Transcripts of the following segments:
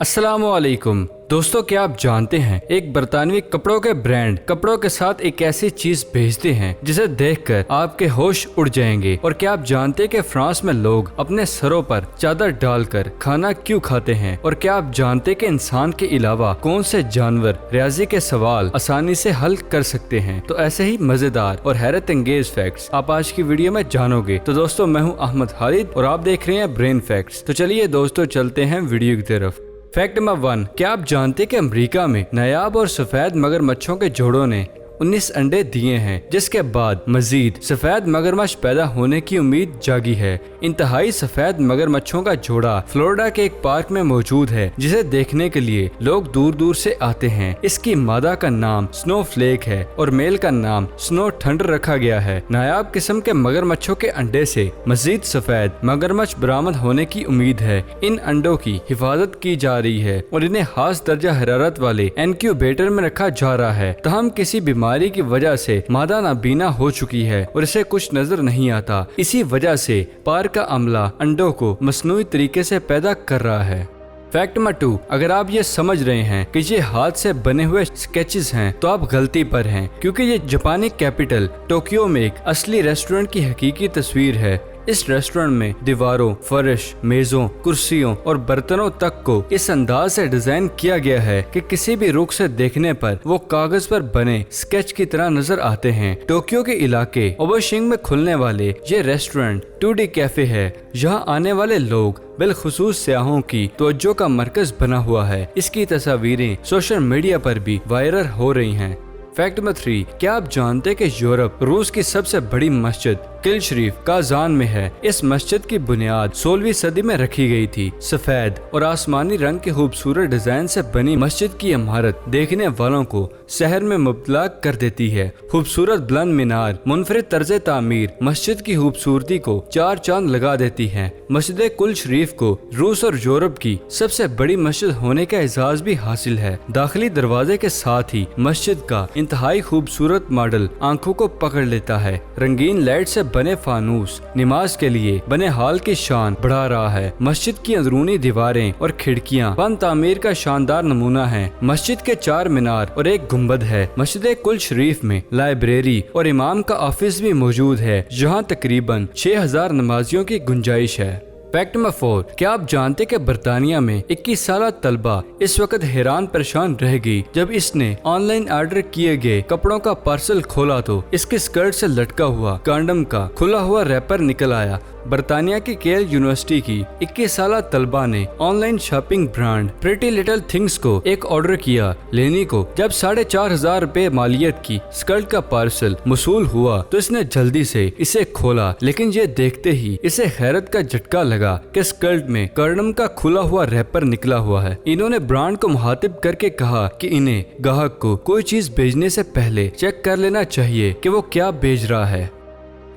अस्सलामुअलैकुम दोस्तों, क्या आप जानते हैं एक बरतानवी कपड़ों के ब्रांड कपड़ों के साथ एक ऐसी चीज भेजते हैं जिसे देखकर आपके होश उड़ जाएंगे। और क्या आप जानते हैं कि फ्रांस में लोग अपने सरों पर चादर डालकर खाना क्यों खाते हैं? और क्या आप जानते हैं कि इंसान के अलावा कौन से जानवर रियाजी के सवाल आसानी से हल कर सकते हैं? तो ऐसे ही मजेदार और हैरत अंगेज फैक्ट्स आप आज की वीडियो में जानोगे। तो दोस्तों, मैं हूं अहमद खालिद और आप देख रहे हैं ब्रेन फैक्ट्स। तो चलिए दोस्तों, चलते हैं वीडियो की तरफ। फैक्ट नंबर 1, क्या आप जानते हैं कि अमेरिका में नायाब और सफेद मगरमच्छों के जोड़ों ने 19 अंडे दिए हैं, जिसके बाद मजीद सफेद मगरमच्छ पैदा होने की उम्मीद जागी है। इंतहाई सफेद मगरमच्छों का जोड़ा फ्लोरिडा के एक पार्क में मौजूद है, जिसे देखने के लिए लोग दूर दूर से आते हैं। इसकी मादा का नाम स्नोफ्लेक है और मेल का नाम स्नो थंडर रखा गया है। नायाब किस्म के मगरमच्छों के अंडे से मजीद सफेद मगरमच्छ बरामद होने की उम्मीद है। इन अंडों की हिफाजत की जा रही है और इन्हें खास दर्जा हरारत वाले इनक्यूबेटर में रखा जा रहा है। तहम किसी बीमारी की वजह से मादा नाबीना हो चुकी है और इसे कुछ नजर नहीं आता। इसी वजह से पार्क का अमला अंडों को मसनूई तरीके से पैदा कर रहा है। फैक्ट नंबर 2, अगर आप ये समझ रहे हैं कि ये हाथ से बने हुए स्केचेस हैं तो आप गलती पर हैं, क्योंकि ये जापानी कैपिटल टोक्यो में एक असली रेस्टोरेंट की हकीकी तस्वीर है। इस रेस्टोरेंट में दीवारों, फर्श, मेजों, कुर्सियों और बर्तनों तक को इस अंदाज से डिजाइन किया गया है कि किसी भी रुख से देखने पर वो कागज पर बने स्केच की तरह नजर आते हैं। टोक्यो के इलाके ओबोशिंग में खुलने वाले ये रेस्टोरेंट 2D कैफे है, जहाँ आने वाले लोग बिलखुसूस सयाहों की तवज्जो का मरकज बना हुआ है। इसकी तस्वीरें सोशल मीडिया पर भी वायरल हो रही हैं। फैक्ट नंबर 3, क्या आप जानते हैं कि यूरोप रूस की सबसे बड़ी मस्जिद किल शरीफ काजान में है। इस मस्जिद की बुनियाद 16वीं सदी में रखी गई थी। सफेद और आसमानी रंग के खूबसूरत डिजाइन से बनी मस्जिद की इमारत देखने वालों को शहर में मुबतला कर देती है। खूबसूरत बुलंद मीनार, मुनफरिद तर्ज तामीर मस्जिद की खूबसूरती को 4 चांद लगा देती है। मस्जिद कुल शरीफ को रूस और यूरोप की सबसे बड़ी मस्जिद होने का एजाज भी हासिल है। दाखिली दरवाजे के साथ ही मस्जिद का इंतहाई खूबसूरत मॉडल आंखों को पकड़ लेता है। रंगीन लाइट से बने फानूस नमाज के लिए बने हाल की शान बढ़ा रहा है। मस्जिद की अंदरूनी दीवारें और खिड़कियां फन तामीर का शानदार नमूना हैं। मस्जिद के 4 मीनार और एक गुंबद है। मस्जिद कुल शरीफ में लाइब्रेरी और इमाम का ऑफिस भी मौजूद है, जहां तकरीबन 6000 नमाजियों की गुंजाइश है। फैक्ट नंबर 4, क्या आप जानते कि बरतानिया में 21 साल तलबा इस वक्त हैरान परेशान रह गई जब इसने ऑनलाइन ऑर्डर किए गए कपड़ों का पार्सल खोला तो इसके स्कर्ट से लटका हुआ कंडम का खुला हुआ रैपर निकल आया। बरतानिया की केल यूनिवर्सिटी की 21 साल तलबा ने online shopping brand pretty little things को एक ऑर्डर किया। लेनी को जब 4500 रुपए मालियत की स्कर्ट का पार्सल मसूल हुआ तो इसने जल्दी से इसे खोला, लेकिन ये देखते ही इसे हैरत का झटका लगा कि स्कर्ट में कंडम का खुला हुआ रैपर निकला हुआ है। इन्होंने ब्रांड को मुखातिब करके कहा कि इन्हें ग्राहक को कोई चीज भेजने से पहले चेक कर लेना चाहिए कि वो क्या भेज रहा है।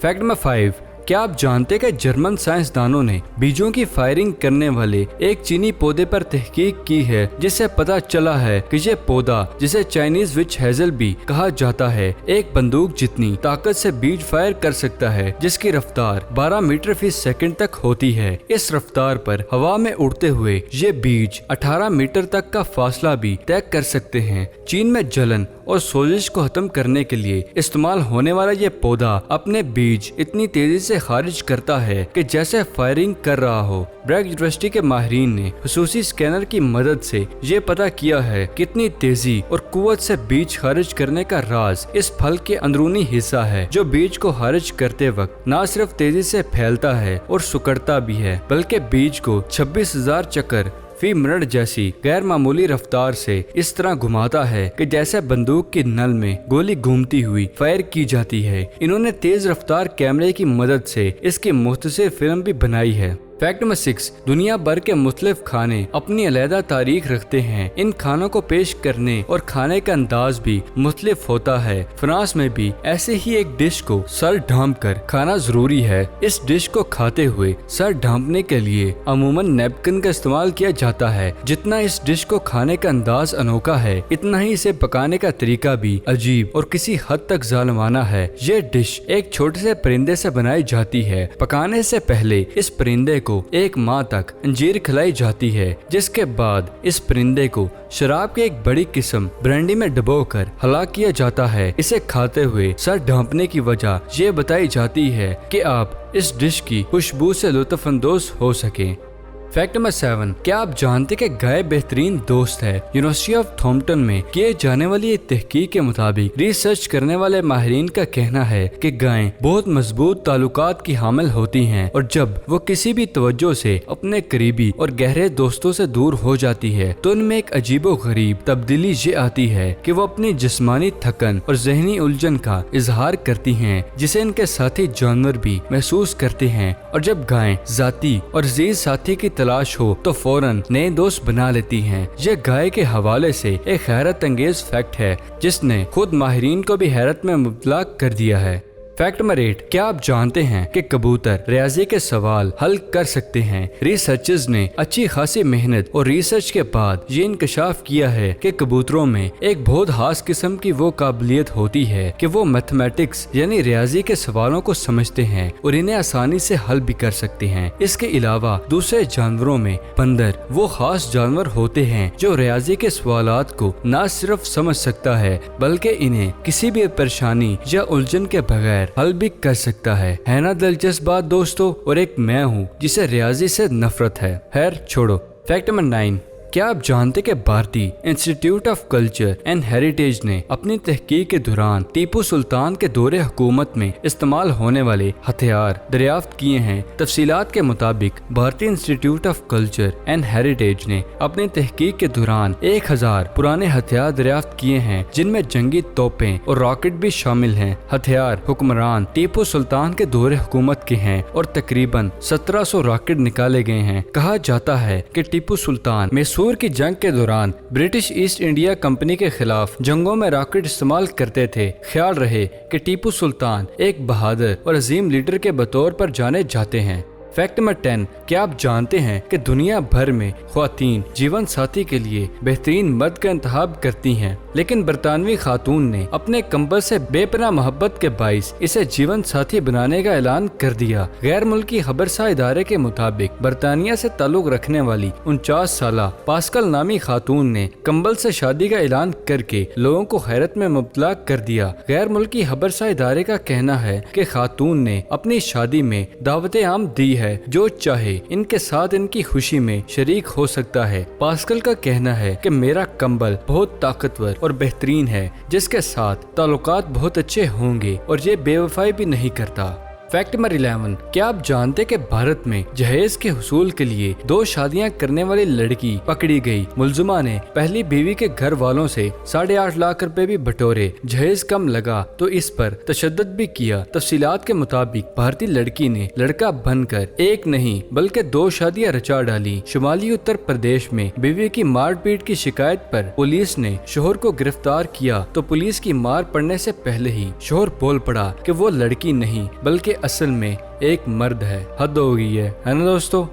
फैक्ट नंबर 5, क्या आप जानते हैं कि जर्मन साइंसदानों ने बीजों की फायरिंग करने वाले एक चीनी पौधे पर तहकीक की है, जिससे पता चला है कि यह पौधा, जिसे चाइनीज विच हेजल भी कहा जाता है, एक बंदूक जितनी ताकत से बीज फायर कर सकता है, जिसकी रफ्तार 12 मीटर फी सेकंड तक होती है। इस रफ्तार पर हवा में उड़ते हुए ये बीज 18 मीटर तक का फासला भी तय कर सकते हैं। चीन में जलन और सोजिश को खत्म करने के लिए इस्तेमाल होने वाला ये पौधा अपने बीज इतनी तेजी से खारिज करता है कि जैसे फायरिंग कर रहा हो। ब्रैक यूनिवर्सिटी के माहिरीन ने खसूसी स्कैनर की मदद से ये पता किया है कितनी तेजी और कुव्वत से बीज खारिज करने का राज इस फल के अंदरूनी हिस्सा है, जो बीज को खारिज करते वक्त न सिर्फ तेजी से फैलता है और सिकुड़ता भी है, बल्कि बीज को 26,000 चक्कर फी मिनट जैसी गैर मामूली रफ्तार से इस तरह घुमाता है कि जैसे बंदूक की नल में गोली घूमती हुई फायर की जाती है। इन्होंने तेज रफ्तार कैमरे की मदद से इसकी मुख्तसर फिल्म भी बनाई है। फैक्ट नंबर 6, दुनिया भर के मुख्तलिफ खाने अपनी अलहदा तारीख रखते हैं। इन खानों को पेश करने और खाने का अंदाज भी मुख्तलिफ होता है। फ्रांस में भी ऐसे ही एक डिश को सर ढांप कर खाना जरूरी है। इस डिश को खाते हुए सर ढांपने के लिए अमूमन नैपकिन का इस्तेमाल किया जाता है। जितना इस डिश को खाने का अंदाज अनोखा है, इतना ही इसे पकाने का तरीका भी अजीब और किसी हद तक जालिमाना है। ये डिश एक छोटे से परिंदे से बनाई जाती है। पकाने से पहले इस परिंदे को को 1 माह तक अंजीर खिलाई जाती है, जिसके बाद इस परिंदे को शराब की एक बड़ी किस्म ब्रांडी में डुबोकर हलाक किया जाता है। इसे खाते हुए सर ढांपने की वजह ये बताई जाती है कि आप इस डिश की खुशबू से लुत्फ अंदोज हो सकें। फैक्ट नंबर 7, क्या आप जानते कि गाय बेहतरीन दोस्त है? यूनिवर्सिटी ऑफ थॉम्पटन में किए जाने वाली एक तहकीक के मुताबिक रिसर्च करने वाले माहिरीन का कहना है कि गायें बहुत मजबूत ताल्लुकात की हामिल होती हैं और जब वो किसी भी तवज्जो से अपने करीबी और गहरे दोस्तों से दूर हो जाती है तो उनमें एक अजीबो गरीब तब्दीली ये आती है कि वो अपनी जिस्मानी थकन और जहनी उलझन का इजहार करती हैं, जिसे इनके साथी जानवर भी महसूस करते हैं। और जब गायें जाती और अजीज साथी की तलाश हो तो फौरन नए दोस्त बना लेती हैं। यह गाय के हवाले से एक हैरत अंगेज फैक्ट है जिसने खुद माहिरीन को भी हैरत में मुब्तला कर दिया है। फैक्ट नंबर 8, क्या आप जानते हैं कि कबूतर रियाजी के सवाल हल कर सकते हैं? रिसर्चर्स ने अच्छी खासी मेहनत और रिसर्च के बाद ये इंकशाफ किया है कि कबूतरों में एक बहुत खास किस्म की वो काबिलियत होती है कि वो मैथमेटिक्स यानी रियाजी के सवालों को समझते हैं और इन्हें आसानी से हल भी कर सकते हैं। इसके अलावा दूसरे जानवरों में बंदर वो खास जानवर होते हैं जो रियाजी के सवालात को न सिर्फ समझ सकता है बल्कि इन्हें किसी भी परेशानी या उलझन के बगैर हल भी कर सकता है ना दिलचस्प बात दोस्तों? और एक मैं हूँ जिसे रियाजी से नफरत है। खैर छोड़ो। फैक्ट नंबर 9, क्या आप जानते कि भारतीय institute of culture and heritage ने अपनी तहकीक के दौरान टीपू सुल्तान के दौरे हुकूमत में इस्तेमाल होने वाले हथियार दरियाफ्त किए हैं? तफसीलात के मुताबिक भारतीय institute of culture and heritage ने अपनी तहकीक के दौरान 1000 पुराने हथियार दरियाफ्त किए हैं, जिनमें जंगी तोपें और रॉकेट भी शामिल हैं। हथियार हुक्मरान टीपू सुल्तान के दौरे हुकूमत के हैं और तकरीबन 1700 रॉकेट निकाले गए हैं। कहा जाता है कि टीपू सुल्तान मैसूर की जंग के दौरान ब्रिटिश ईस्ट इंडिया कंपनी के खिलाफ जंगों में रॉकेट इस्तेमाल करते थे। ख्याल रहे कि टीपू सुल्तान एक बहादुर और अजीम लीडर के बतौर पर जाने जाते हैं। फैक्ट नंबर 10, क्या आप जानते हैं कि दुनिया भर में ख्वातीन जीवन साथी के लिए बेहतरीन मर्द का इंतखाब करती हैं, लेकिन बरतानवी खातून ने अपने कंबल से बेपनाह मोहब्बत के बाइस इसे जीवन साथी बनाने का ऐलान कर दिया। गैर मुल्की खबरसां इदारे के मुताबिक बरतानिया से ताल्लुक रखने वाली 49 साला पास्कल नामी खातून ने कंबल से शादी का ऐलान करके लोगों को हैरत में मुब्तला कर दिया। गैर मुल्की खबरसां इदारे का कहना है कि खातून ने अपनी शादी में दावत आम दी है, जो चाहे इनके साथ इनकी खुशी में शरीक हो सकता है। पास्कल का कहना है कि मेरा कंबल बहुत ताकतवर और बेहतरीन है, जिसके साथ ताल्लुकात बहुत अच्छे होंगे और ये बेवफाई भी नहीं करता। फैक्ट नंबर 11, क्या आप जानते कि भारत में जहेज के हुसूल के लिए 2 शादियां करने वाली लड़की पकड़ी गई। मुलजिमा ने पहली बीवी के घर वालों से 8.5 लाख रुपए भी बटोरे। जहेज कम लगा तो इस पर तशद्दुद भी किया। तफसीलात के मुताबिक भारतीय लड़की ने लड़का बनकर एक नहीं बल्कि 2 शादियां रचा डाली। शुमाली उत्तर प्रदेश में बीवी की मारपीट की शिकायत पर पुलिस ने शोहर को गिरफ्तार किया तो पुलिस की मार पड़ने से पहले ही शोहर बोल पड़ा कि वो लड़की नहीं बल्कि असल में एक मर्द है। हद हो गई है ना दोस्तों?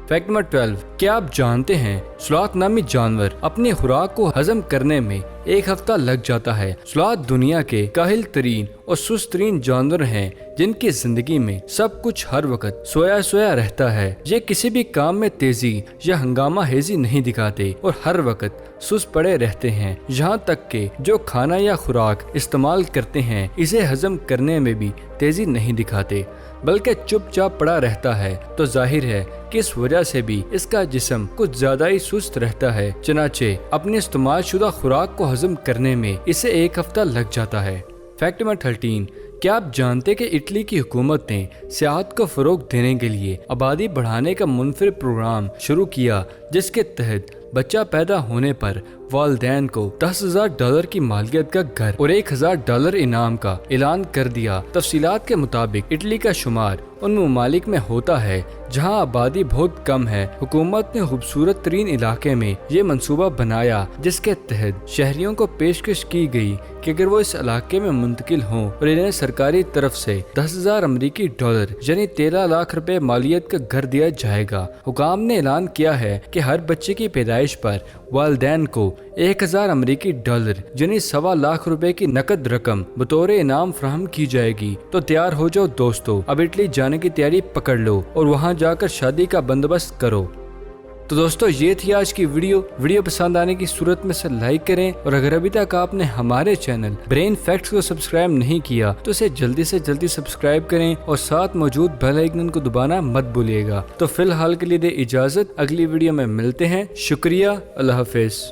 फैक्ट नंबर 12, क्या आप जानते हैं स्लॉथ नामी जानवर अपनी खुराक को हजम करने में 1 हफ्ता लग जाता है। स्लॉथ दुनिया के काहिल तरीन और सुस्त तरीन जानवर हैं, जिनकी जिंदगी में सब कुछ हर वक्त सोया सोया रहता है। ये किसी भी काम में तेजी या हंगामा हेजी नहीं दिखाते और हर वक्त सुस्त पड़े रहते हैं। यहाँ तक कि जो खाना या खुराक इस्तेमाल करते हैं इसे हजम करने में भी तेजी नहीं दिखाते बल्कि चुपचाप पड़ा रहता है। तो जाहिर है कि इस वजह से भी इसका जिस्म कुछ ज्यादा ही सुस्त रहता है। चनाचे अपने इस्तेमाल शुदा खुराक को हजम करने में इसे 1 हफ्ता लग जाता है। फैक्ट नंबर 13, क्या आप जानते कि इटली की हुकूमत ने सियाहत को फरोग देने के लिए आबादी बढ़ाने का मुनफरिद प्रोग्राम शुरू किया, जिसके तहत बच्चा पैदा होने पर वालिदैन को $10,000 की मालियत का घर और $1,000 इनाम का ऐलान कर दिया। तफसीलात के मुताबिक इटली का शुमार उन ममालिक में होता है जहां आबादी बहुत कम है। हुकूमत ने खूबसूरत तरीन इलाके में ये मंसूबा बनाया, जिसके तहत शहरियों को पेशकश की गई कि अगर वो इस इलाके में मुंतकिल हों और इन्हें सरकारी तरफ से $10,000 यानी 13 लाख रुपए मालियत का घर दिया जाएगा। हुकाम ने ऐलान किया है कि हर बच्चे की पैदाइश पर वालिदैन को $1000 अमेरिकी डॉलर यानी $1.25 लाख की नकद रकम बतौर इनाम फ्राहम की जाएगी। तो तैयार हो जाओ दोस्तों, अब इटली जाने की तैयारी पकड़ लो और वहां जाकर शादी का बंदोबस्त करो। तो दोस्तों ये थी आज की वीडियो पसंद आने की सूरत में से लाइक करें, और अगर अभी तक आपने हमारे चैनल ब्रेन फैक्ट्स को सब्सक्राइब नहीं किया तो इसे जल्दी से जल्दी सब्सक्राइब करें और साथ मौजूद बेल आइकन को दबाना मत भूलिएगा। तो फिलहाल के लिए दे इजाजत, अगली वीडियो में मिलते हैं। शुक्रिया, अल्लाह हाफिज।